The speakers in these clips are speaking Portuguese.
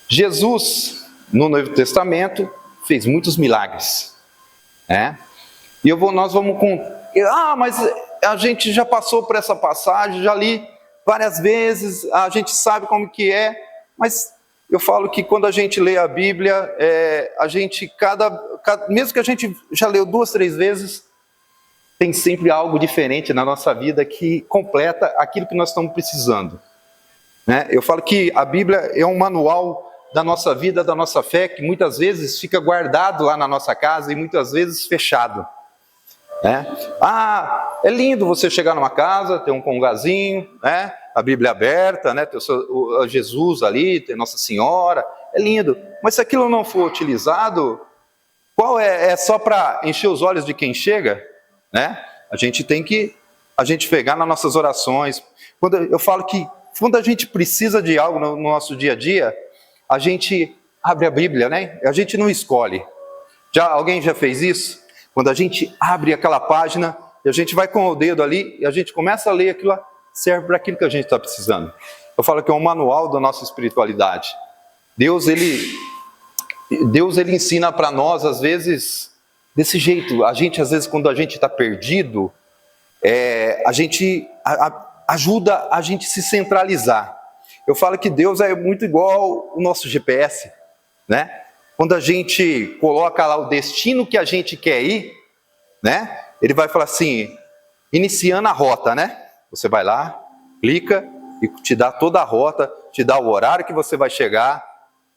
Jesus, no Novo Testamento, fez muitos milagres, né? E nós vamos mas a gente já passou por essa passagem, já li várias vezes, a gente sabe como que é, mas eu falo que quando a gente lê a Bíblia, a gente, mesmo que a gente já leu 2, 3 vezes, tem sempre algo diferente na nossa vida que completa aquilo que nós estamos precisando, né? Eu falo que a Bíblia é um manual da nossa vida, da nossa fé, que muitas vezes fica guardado lá na nossa casa e muitas vezes fechado, né? É lindo você chegar numa casa, ter um congazinho, né? A Bíblia aberta, né? Ter o Jesus ali, ter Nossa Senhora, é lindo. Mas se aquilo não for utilizado, qual é só para encher os olhos de quem chega, né? A gente tem que pegar nas nossas orações. Eu falo que quando a gente precisa de algo no nosso dia a dia, a gente abre a Bíblia, né? A gente não escolhe. Alguém já fez isso? Quando a gente abre aquela página e a gente vai com o dedo ali e a gente começa a ler aquilo lá, serve para aquilo que a gente está precisando. Eu falo que é um manual da nossa espiritualidade. Deus ele ensina para nós, às vezes, desse jeito. A gente, às vezes, quando a gente está perdido, a gente ajuda a gente se centralizar. Eu falo que Deus é muito igual o nosso GPS, né? Quando a gente coloca lá o destino que a gente quer ir, né? Ele vai falar assim, iniciando a rota, né? Você vai lá, clica e te dá toda a rota, te dá o horário que você vai chegar,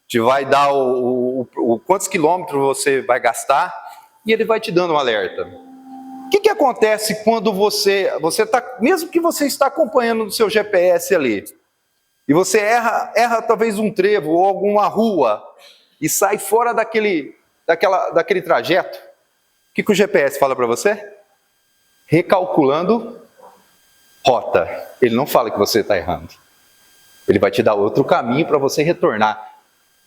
te vai dar quantos quilômetros você vai gastar e ele vai te dando um alerta. O que acontece quando você está, mesmo que você está acompanhando no seu GPS ali, e você erra talvez um trevo ou alguma rua e sai fora daquele trajeto, o que o GPS fala para você? Recalculando rota. Ele não fala que você está errando. Ele vai te dar outro caminho para você retornar.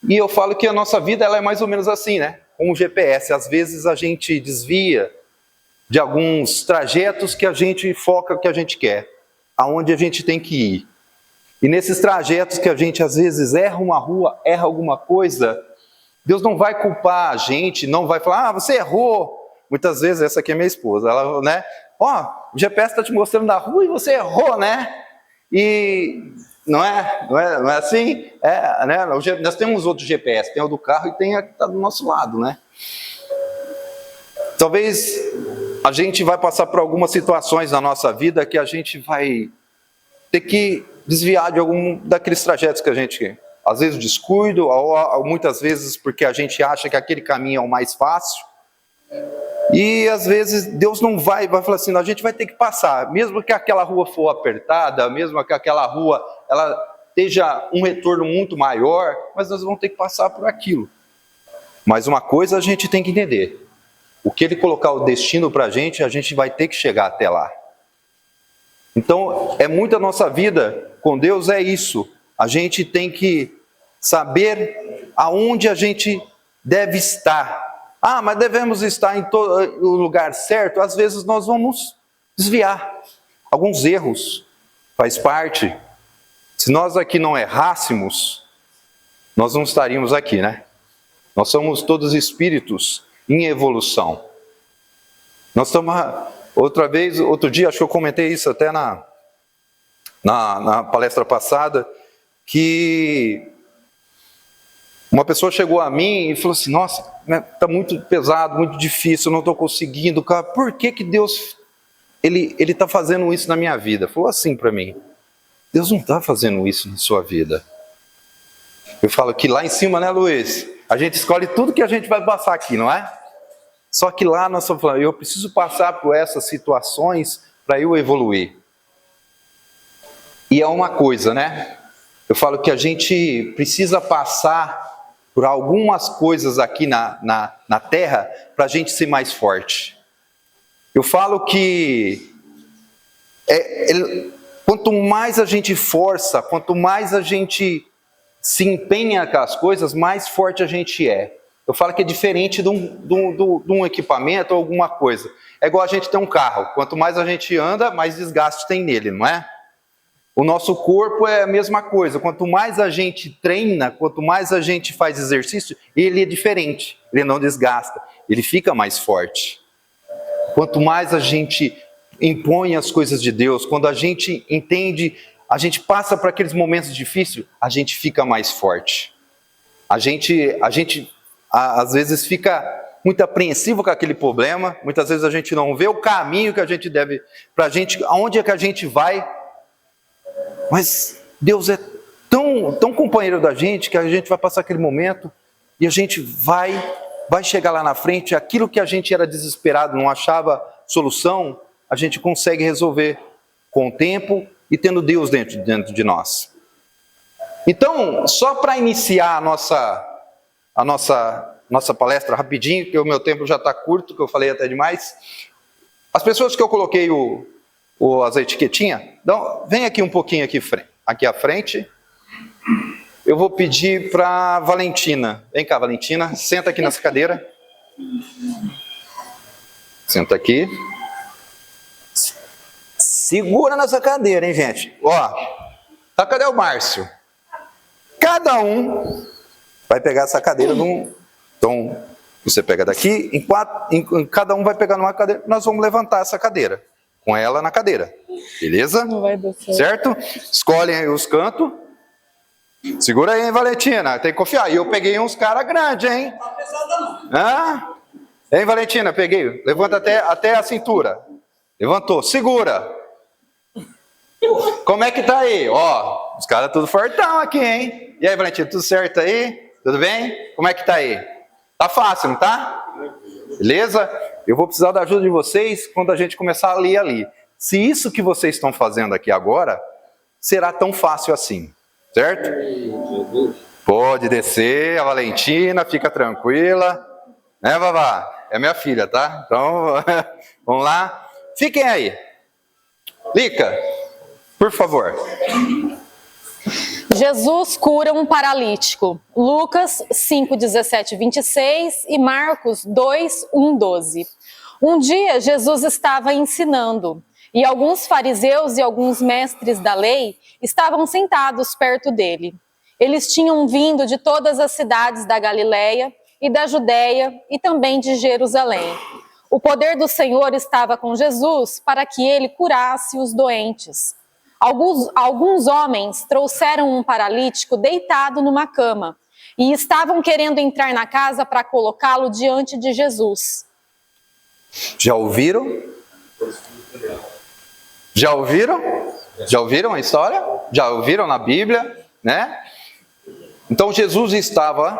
E eu falo que a nossa vida ela é mais ou menos assim, né? Com o GPS, às vezes a gente desvia de alguns trajetos que a gente foca, que a gente quer, aonde a gente tem que ir. E nesses trajetos que a gente às vezes erra uma rua, erra alguma coisa, Deus não vai culpar a gente, não vai falar, você errou. Muitas vezes, essa aqui é minha esposa, ela, né? O GPS está te mostrando a rua e você errou, né? E não é assim? Né? Nós temos outro GPS, tem o do carro e tem a que está do nosso lado, né? Talvez a gente vai passar por algumas situações na nossa vida que a gente vai ter que desviar de algum daqueles trajetos que a gente, às vezes, descuido, ou muitas vezes porque a gente acha que aquele caminho é o mais fácil. E às vezes Deus não vai falar assim, a gente vai ter que passar, mesmo que aquela rua for apertada, mesmo que aquela rua ela esteja um retorno muito maior, mas nós vamos ter que passar por aquilo. Mas uma coisa a gente tem que entender, o que Ele colocar o destino para a gente vai ter que chegar até lá. Então, muito a nossa vida com Deus é isso, a gente tem que saber aonde a gente deve estar. Mas devemos estar em o lugar certo? Às vezes nós vamos desviar. Alguns erros, faz parte. Se nós aqui não errássemos, nós não estaríamos aqui, né? Nós somos todos espíritos em evolução. Nós estamos, outro dia, acho que eu comentei isso até na palestra passada, que uma pessoa chegou a mim e falou assim, nossa, está muito pesado, muito difícil, eu não estou conseguindo. Por que Deus ele está fazendo isso na minha vida? Falou assim para mim, Deus não está fazendo isso na sua vida. Eu falo que lá em cima, né, Luiz? A gente escolhe tudo que a gente vai passar aqui, não é? Só que lá nós estamos falando, eu preciso passar por essas situações para eu evoluir. E é uma coisa, né? Eu falo que a gente precisa passar por algumas coisas aqui na Terra para a gente ser mais forte. Eu falo que quanto mais a gente força, quanto mais a gente se empenha com as coisas, mais forte a gente é. Eu falo que é diferente de um equipamento ou alguma coisa. É igual a gente ter um carro. Quanto mais a gente anda, mais desgaste tem nele, não é? O nosso corpo é a mesma coisa. Quanto mais a gente treina, quanto mais a gente faz exercício, ele é diferente. Ele não desgasta, ele fica mais forte. Quanto mais a gente impõe as coisas de Deus, quando a gente entende, a gente passa por aqueles momentos difíceis, a gente fica mais forte. A gente às vezes fica muito apreensivo com aquele problema, muitas vezes a gente não vê o caminho que a gente deve, pra gente, aonde é que a gente vai, mas Deus é tão companheiro da gente, que a gente vai passar aquele momento, e a gente vai chegar lá na frente, aquilo que a gente era desesperado, não achava solução, a gente consegue resolver com o tempo, e tendo Deus dentro de nós. Então, só para iniciar a nossa palestra rapidinho, que o meu tempo já está curto, que eu falei até demais. As pessoas que eu coloquei as etiquetinhas, então, vem aqui um pouquinho aqui à frente. Eu vou pedir para Valentina. Vem cá, Valentina, senta aqui nessa cadeira. Senta aqui. Segura nessa cadeira, hein, gente? Ó, tá, cadê o Márcio? Cada um vai pegar essa cadeira Então, você pega daqui, cada um vai pegar numa cadeira, nós vamos levantar essa cadeira, com ela na cadeira, beleza? Não vai dar certo. Escolhem aí os cantos. Segura aí, hein, Valentina, tem que confiar. E eu peguei uns caras grandes, hein? Tá pesado não. Hein, Valentina, peguei. Levanta até a cintura. Levantou, segura. Como é que tá aí? Ó, os caras tudo fortão aqui, hein? E aí, Valentina, tudo certo aí? Tudo bem? Como é que tá aí? Tá fácil, não tá? Beleza? Eu vou precisar da ajuda de vocês quando a gente começar a ler ali. Se isso que vocês estão fazendo aqui agora, será tão fácil assim, certo? Pode descer, a Valentina, fica tranquila. Né, Vavá? É minha filha, tá? Então, vamos lá. Fiquem aí. Lica, por favor. Jesus cura um paralítico. Lucas 5, 17, 26 e Marcos 2, 1, 12. Um dia Jesus estava ensinando e alguns fariseus e alguns mestres da lei estavam sentados perto dele. Eles tinham vindo de todas as cidades da Galileia e da Judéia e também de Jerusalém. O poder do Senhor estava com Jesus para que ele curasse os doentes. Alguns homens trouxeram um paralítico deitado numa cama e estavam querendo entrar na casa para colocá-lo diante de Jesus. Já ouviram? Já ouviram? Já ouviram a história? Já ouviram na Bíblia, né? Então Jesus estava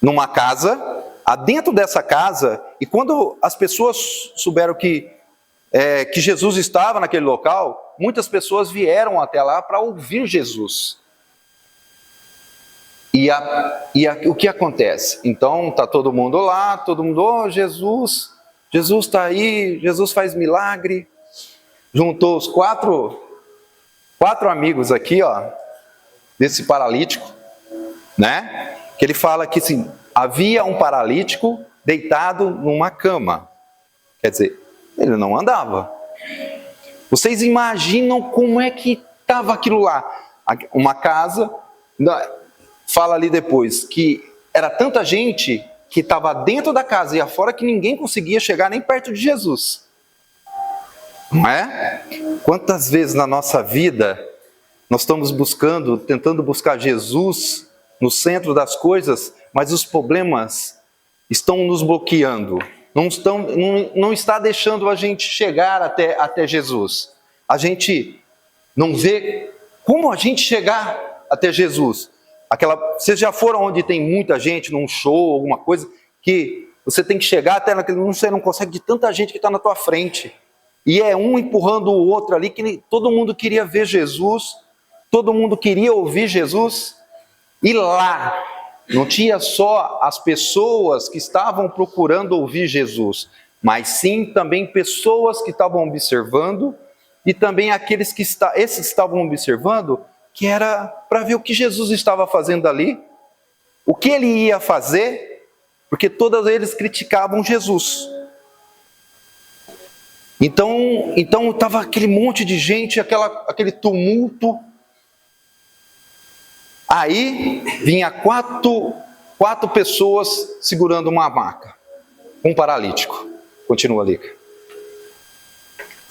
numa casa, dentro dessa casa, e quando as pessoas souberam que Jesus estava naquele local, muitas pessoas vieram até lá para ouvir Jesus. E o que acontece? Então está todo mundo lá, todo mundo, Jesus está aí, Jesus faz milagre. Juntou os quatro amigos aqui, ó, desse paralítico, né? Que ele fala que assim, havia um paralítico deitado numa cama. Quer dizer, ele não andava. Vocês imaginam como é que estava aquilo lá? Uma casa, fala ali depois, que era tanta gente que estava dentro da casa e afora que ninguém conseguia chegar nem perto de Jesus. Não é? Quantas vezes na nossa vida nós estamos tentando buscar Jesus no centro das coisas, mas os problemas estão nos bloqueando. Não está deixando a gente chegar até Jesus. A gente não vê como a gente chegar até Jesus. Vocês já foram onde tem muita gente, num show, alguma coisa, que você tem que chegar até naquele, você não consegue de tanta gente que está na tua frente. E é um empurrando o outro ali, que todo mundo queria ver Jesus, todo mundo queria ouvir Jesus. E lá, não tinha só as pessoas que estavam procurando ouvir Jesus, mas sim também pessoas que estavam observando, e também esses que estavam observando, que era para ver o que Jesus estava fazendo ali, o que ele ia fazer, porque todos eles criticavam Jesus. Então estava aquele monte de gente, aquele tumulto. Aí vinha quatro pessoas segurando uma maca, um paralítico. Continua ali.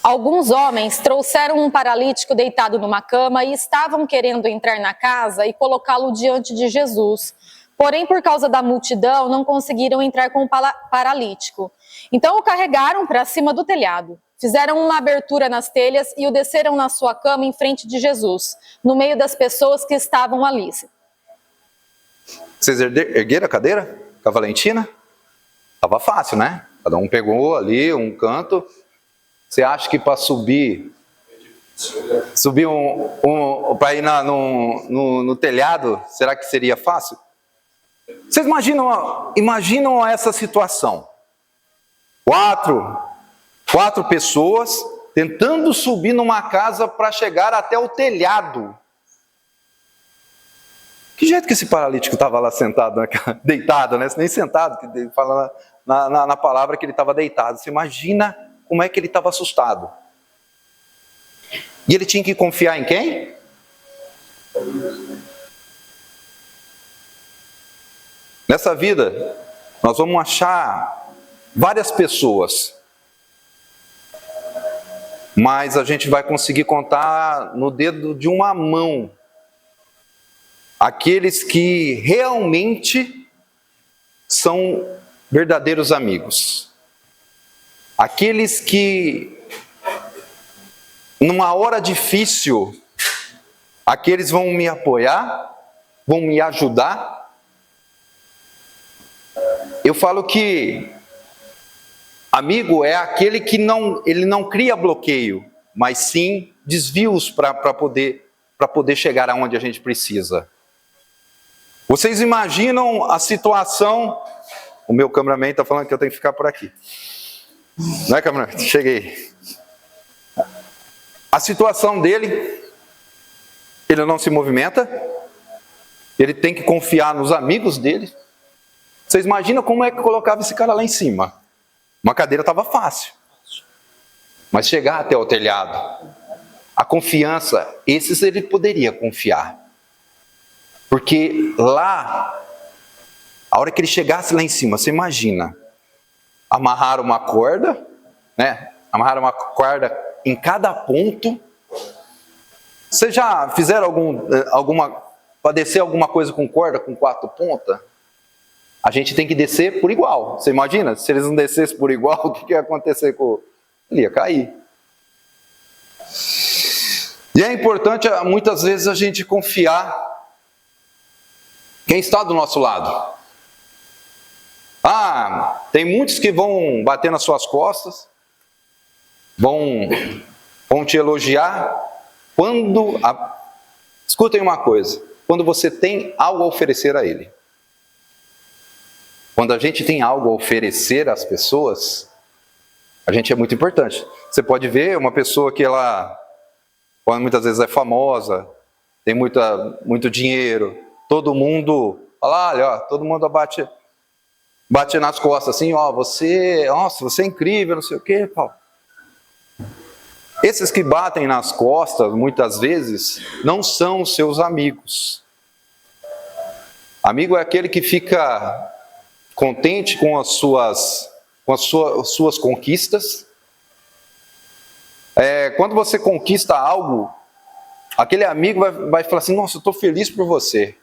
Alguns homens trouxeram um paralítico deitado numa cama e estavam querendo entrar na casa e colocá-lo diante de Jesus. Porém, por causa da multidão, não conseguiram entrar com o paralítico. Então o carregaram para cima do telhado. Fizeram uma abertura nas telhas e o desceram na sua cama em frente de Jesus, no meio das pessoas que estavam ali. Vocês ergueram a cadeira com a Valentina? Estava fácil, né? Cada um pegou ali um canto. Você acha que para subir para ir no telhado, será que seria fácil? Vocês imaginam essa situação? Quatro pessoas tentando subir numa casa para chegar até o telhado. Que jeito que esse paralítico estava lá sentado, deitado, né? Nem sentado, que fala na palavra que ele estava deitado. Você imagina como é que ele estava assustado. E ele tinha que confiar em quem? Nessa vida, nós vamos achar várias pessoas, mas a gente vai conseguir contar no dedo de uma mão aqueles que realmente são verdadeiros amigos. Aqueles que, numa hora difícil, aqueles vão me apoiar, vão me ajudar. Eu falo que amigo é aquele que ele não cria bloqueio, mas sim desvios para poder chegar aonde a gente precisa. Vocês imaginam a situação... O meu cameraman está falando que eu tenho que ficar por aqui. Não é, cameraman? Cheguei. A situação dele, ele não se movimenta, ele tem que confiar nos amigos dele. Vocês imaginam como é que colocava esse cara lá em cima? Uma cadeira estava fácil, mas chegar até o telhado, a confiança, esses ele poderia confiar. Porque lá, a hora que ele chegasse lá em cima, você imagina, amarrar uma corda, né? Amarrar uma corda em cada ponto. Vocês já fizeram para descer alguma coisa com corda com 4 pontas? A gente tem que descer por igual. Você imagina? Se eles não descessem por igual, o que ia acontecer com ele? Ia cair. E é importante, muitas vezes, a gente confiar quem está do nosso lado. Tem muitos que vão bater nas suas costas, vão te elogiar. Escutem uma coisa, quando você tem algo a oferecer a ele. Quando a gente tem algo a oferecer às pessoas, a gente é muito importante. Você pode ver uma pessoa que muitas vezes é famosa, tem muito dinheiro, todo mundo fala, olha, todo mundo bate nas costas assim, você é incrível, não sei o quê, Paulo. Esses que batem nas costas, muitas vezes, não são seus amigos. Amigo é aquele que fica contente com as suas conquistas. Quando você conquista algo, aquele amigo vai falar assim, nossa, eu estou feliz por você.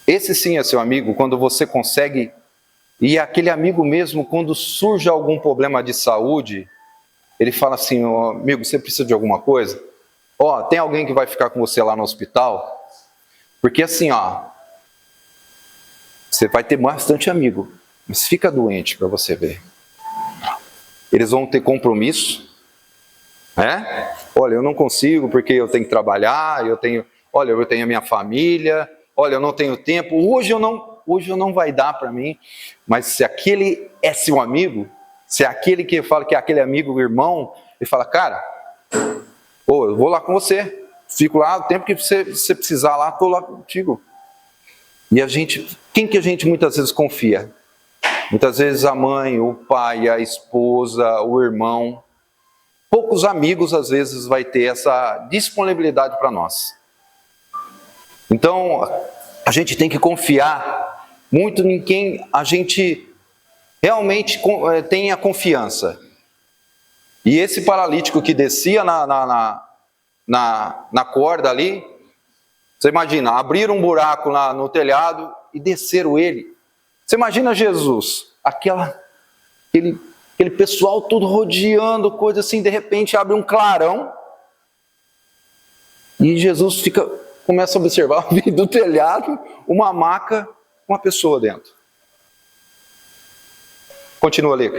Esse sim é seu amigo, quando você consegue, e aquele amigo mesmo, quando surge algum problema de saúde, ele fala assim, amigo, você precisa de alguma coisa? Tem alguém que vai ficar com você lá no hospital? Porque assim, você vai ter bastante amigo, mas fica doente para você ver. Eles vão ter compromisso, né? Olha, eu não consigo porque eu tenho que trabalhar, eu tenho a minha família, olha, eu não tenho tempo, hoje eu não vai dar para mim. Mas se aquele é seu amigo, se é aquele que fala que é aquele amigo, irmão, ele fala, cara, eu vou lá com você, fico lá, o tempo que você precisar lá, estou lá contigo. E quem que a gente muitas vezes confia? Muitas vezes a mãe, o pai, a esposa, o irmão, poucos amigos às vezes vai ter essa disponibilidade para nós. Então, a gente tem que confiar muito em quem a gente realmente tenha confiança. E esse paralítico que descia na corda ali, você imagina, abriram um buraco lá no telhado e desceram ele. Você imagina Jesus, aquele pessoal todo rodeando, coisa assim, de repente abre um clarão e Jesus começa a observar do telhado uma maca com uma pessoa dentro. Continua ali.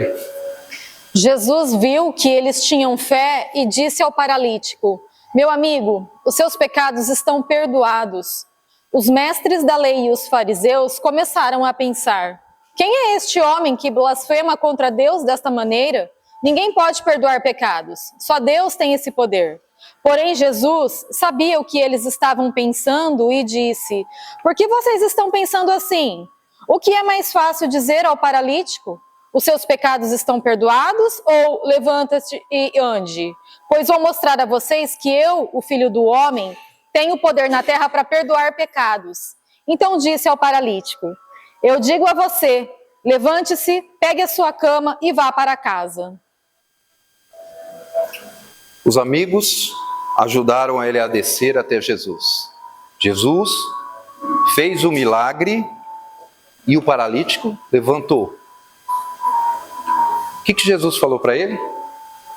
Jesus viu que eles tinham fé e disse ao paralítico: meu amigo, os seus pecados estão perdoados. Os mestres da lei e os fariseus começaram a pensar: quem é este homem que blasfema contra Deus desta maneira? Ninguém pode perdoar pecados, só Deus tem esse poder. Porém, Jesus sabia o que eles estavam pensando e disse: por que vocês estão pensando assim? O que é mais fácil dizer ao paralítico? Os seus pecados estão perdoados? Ou levanta-te e ande? Pois vou mostrar a vocês que eu, o Filho do Homem, tenho poder na terra para perdoar pecados. Então disse ao paralítico: eu digo a você, levante-se, pegue a sua cama e vá para casa. Os amigos ajudaram ele a descer até Jesus. Jesus fez o milagre e o paralítico levantou. O que Jesus falou para ele?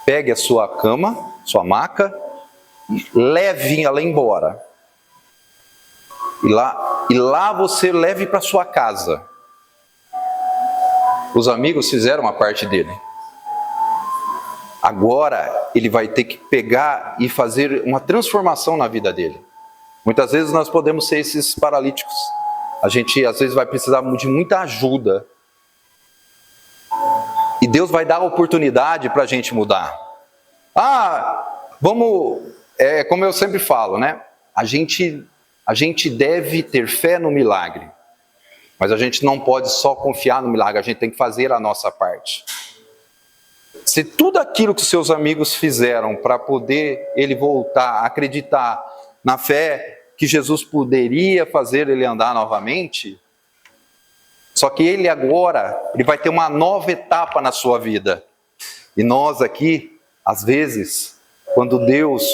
Pegue a sua cama, sua maca, e leve ela embora. E lá você leve para sua casa. Os amigos fizeram a parte dele. Agora ele vai ter que pegar e fazer uma transformação na vida dele. Muitas vezes nós podemos ser esses paralíticos. A gente às vezes vai precisar de muita ajuda. E Deus vai dar a oportunidade para a gente mudar. Como eu sempre falo, né? A gente deve ter fé no milagre. Mas a gente não pode só confiar no milagre, a gente tem que fazer a nossa parte. Se tudo aquilo que seus amigos fizeram para poder ele voltar a acreditar na fé que Jesus poderia fazer ele andar novamente, só que ele agora vai ter uma nova etapa na sua vida. E nós aqui, às vezes, quando Deus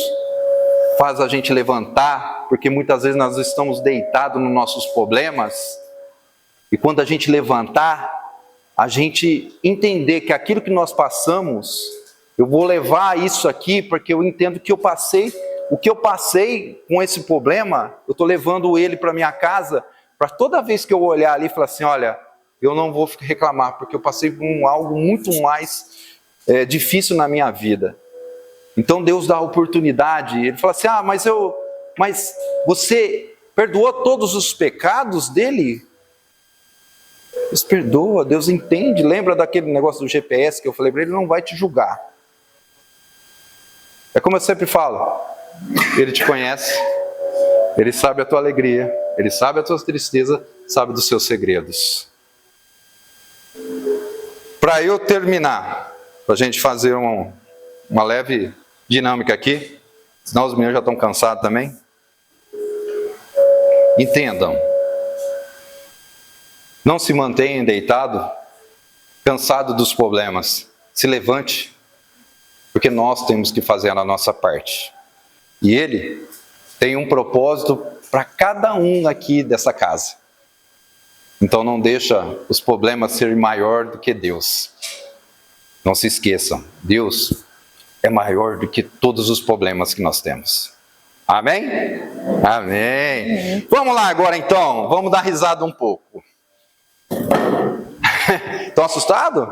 faz a gente levantar, porque muitas vezes nós estamos deitados nos nossos problemas, e quando a gente levantar, a gente entender que aquilo que nós passamos, eu vou levar isso aqui, porque eu entendo que o que eu passei com esse problema, eu estou levando ele para minha casa, para toda vez que eu olhar ali e falar assim, olha, eu não vou reclamar, porque eu passei por algo muito mais difícil na minha vida. Então Deus dá a oportunidade, ele fala assim, mas você perdoou todos os pecados dele? Deus perdoa, Deus entende, lembra daquele negócio do GPS que eu falei para ele, não vai te julgar. É como eu sempre falo, ele te conhece, ele sabe a tua alegria, ele sabe a tua tristeza, sabe dos seus segredos. Para eu terminar, para a gente fazer uma leve dinâmica aqui, senão os meninos já estão cansados também. Entendam, não se mantenha deitado, cansado dos problemas. Se levante, porque nós temos que fazer a nossa parte. E Ele tem um propósito para cada um aqui dessa casa. Então não deixa os problemas ser maior do que Deus. Não se esqueçam, Deus é maior do que todos os problemas que nós temos. Amém? Amém. Vamos lá agora então, vamos dar risada um pouco. Estão assustados?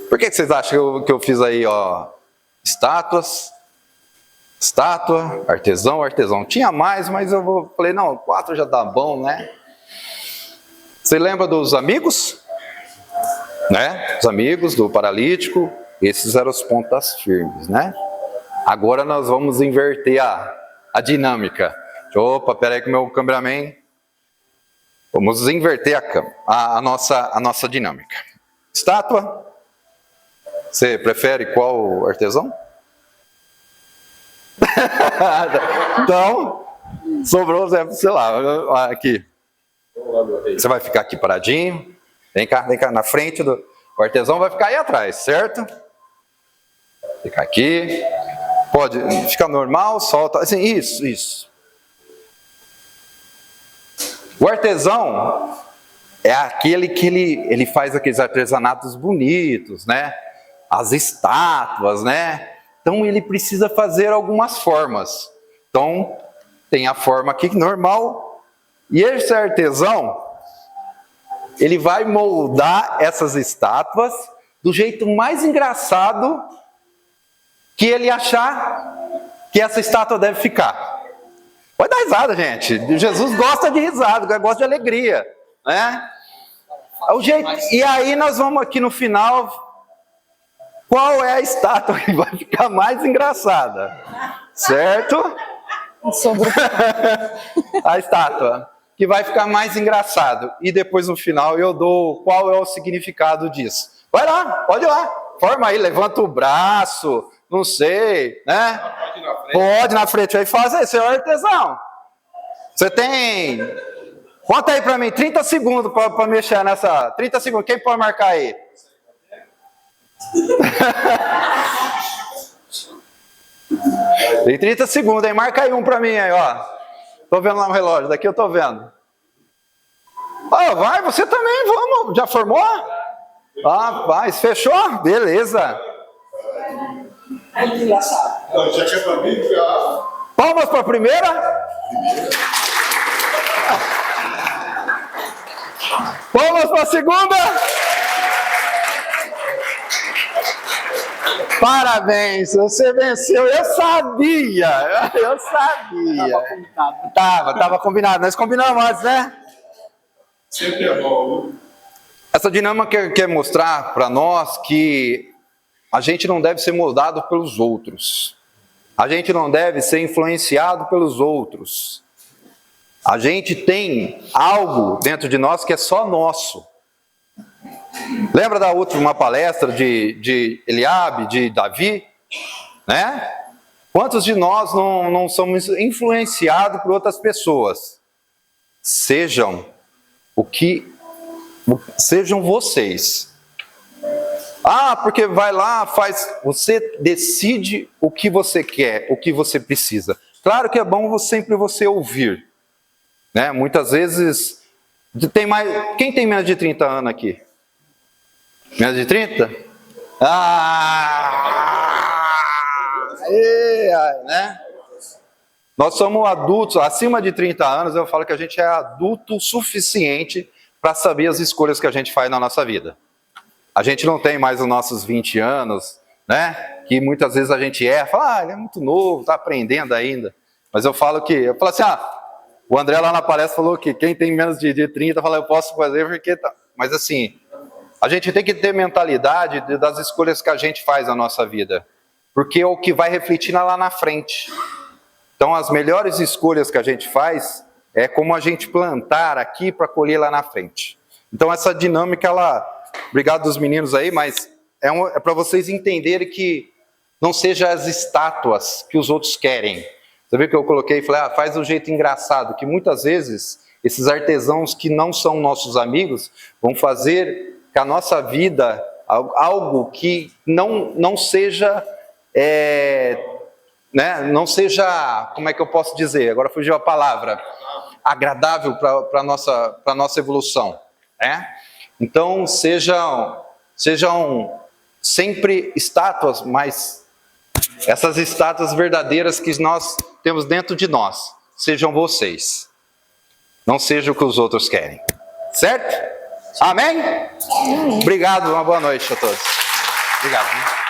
Por que vocês acham que eu fiz aí, estátua, artesão. Tinha mais, mas falei, não, 4 já dá bom, né? Você lembra dos amigos? Né? Os amigos do paralítico, esses eram os pontas firmes, né? Agora nós vamos inverter a dinâmica. Opa, peraí que o meu cameraman Vamos inverter a nossa dinâmica. Estátua. Você prefere qual artesão? Então, sobrou, sei lá, aqui. Você vai ficar aqui paradinho. Vem cá na frente do... O artesão vai ficar aí atrás, certo? Fica aqui. Pode ficar normal, solta. Assim, isso. O artesão é aquele que ele faz aqueles artesanatos bonitos, né? As estátuas, né? Então ele precisa fazer algumas formas. Então tem a forma aqui normal. E esse artesão, ele vai moldar essas estátuas do jeito mais engraçado que ele achar que essa estátua deve ficar. Pode dar risada, gente. Jesus gosta de risada, gosta de alegria, né? É o jeito. E aí nós vamos aqui no final. Qual é a estátua que vai ficar mais engraçada? Certo? A estátua que vai ficar mais engraçado. E depois no final eu dou qual é o significado disso. Vai lá, pode ir lá. Forma aí, levanta o braço, não sei, né? Pode na frente aí, faz aí, senhor artesão. Você tem... Conta aí pra mim, 30 segundos pra mexer nessa... 30 segundos, quem pode marcar aí? Tem 30 segundos, hein? Marca aí um pra mim aí, ó. Tô vendo lá no relógio, daqui eu tô vendo. Ah, vai, você também, vamos. Já formou? Ah, vai, fechou? Beleza. Já tinha pra mim, já. Palmas pra primeira? Palmas pra segunda? Parabéns, você venceu. Eu sabia. Tava combinado. Nós combinamos antes, né? Sempre é bom. Essa dinâmica quer mostrar para nós que a gente não deve ser moldado pelos outros. A gente não deve ser influenciado pelos outros. A gente tem algo dentro de nós que é só nosso. Lembra da última palestra de Eliabe, de Davi? Né? Quantos de nós não somos influenciados por outras pessoas? Sejam vocês. Ah, porque vai lá, faz. Você decide o que você quer, o que você precisa. Claro que é bom sempre você ouvir. Né? Muitas vezes, quem tem menos de 30 anos aqui? Menos de 30? Né? Nós somos adultos, acima de 30 anos, eu falo que a gente é adulto o suficiente para saber as escolhas que a gente faz na nossa vida. A gente não tem mais os nossos 20 anos, né? Que muitas vezes a gente erra, fala, ele é muito novo, está aprendendo ainda. Mas eu falo assim, o André lá na palestra falou que quem tem menos de 30, fala, eu posso fazer porque... Tá. Mas assim, a gente tem que ter mentalidade das escolhas que a gente faz na nossa vida. Porque é o que vai refletir lá na frente. Então, as melhores escolhas que a gente faz é como a gente plantar aqui para colher lá na frente. Então, essa dinâmica, obrigado dos meninos aí, mas é para vocês entenderem que não seja as estátuas que os outros querem. Você viu que eu coloquei e falei, faz do jeito engraçado, que muitas vezes esses artesãos que não são nossos amigos vão fazer que a nossa vida, algo que não seja, né, não seja, como é que eu posso dizer? Agora fugiu a palavra. Agradável para a nossa evolução. Né? Então, sejam sempre estátuas, mas essas estátuas verdadeiras que nós temos dentro de nós, sejam vocês. Não seja o que os outros querem. Certo? Amém? Obrigado, uma boa noite a todos. Obrigado.